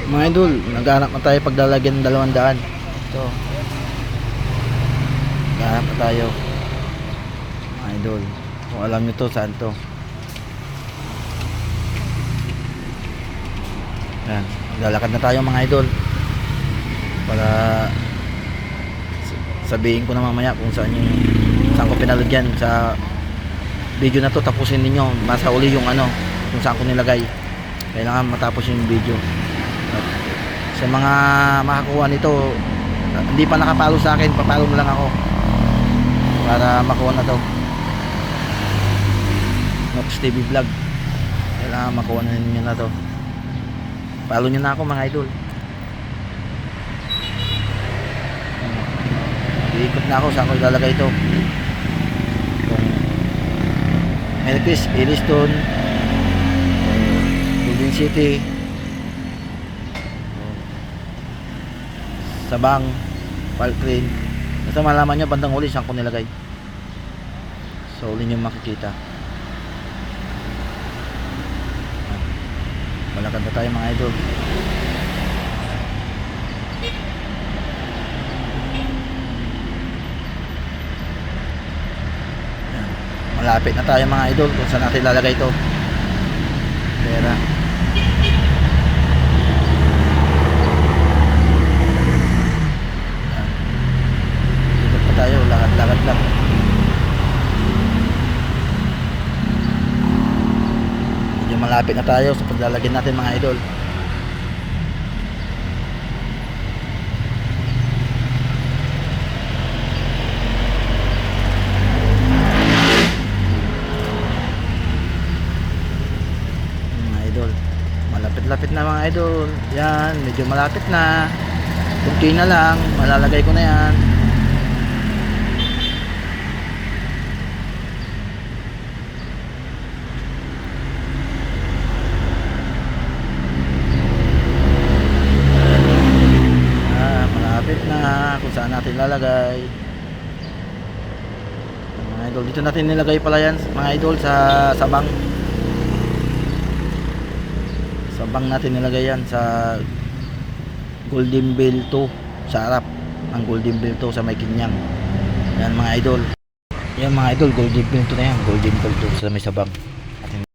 Mga idol, naghahanap na tayo paglalagyan ng 200. Ito. Naghahanap na tayo. Mga idol. Kung alam nyo to, saan to. Yan. Lalakad na tayo mga idol. Para sabihin ko na mamaya kung saan ko pinalagyan sa video na to. Tapusin ninyo. Masa uli yung ano, kung saan ko nilagay. Kailangan matapos yung video. At sa mga makakuha nito, hindi pa nakapalo sa akin, papalo na lang ako para makuha na to. Nox TV Vlog, kailangan makuha na ninyo na to. Follow nyo na ako mga idol. Iikot na ako saan ko ilalagay ito. Melquis, Eliston, Golden City, Sabang, Palcrin. Basta malaman nyo bandang uli saan ko nilagay. So uli nyo makikita. Malakad na tayo mga idol. Yan. Malapit na tayo mga idol kung saan natin lalagay ito. Pera. Tayo, lakad-lakad lang. Medyo malapit na tayo sa paglalagyan natin mga idol. Mga idol, malapit-lapit na mga idol. Yan, medyo malapit na. Kunti na lang, malalagay ko na yan. Na kung saan natin lalagay mga idol. Dito natin nilagay pala yan mga idol, sa Sabang. Sabang natin nilagay yan sa Golden Bell 2, sa harap ng Golden Bell 2 sa may Kinyang. Yan mga idol, yan mga idol, Golden Bell 2 na yan, Golden Bell 2 sa may Sabang.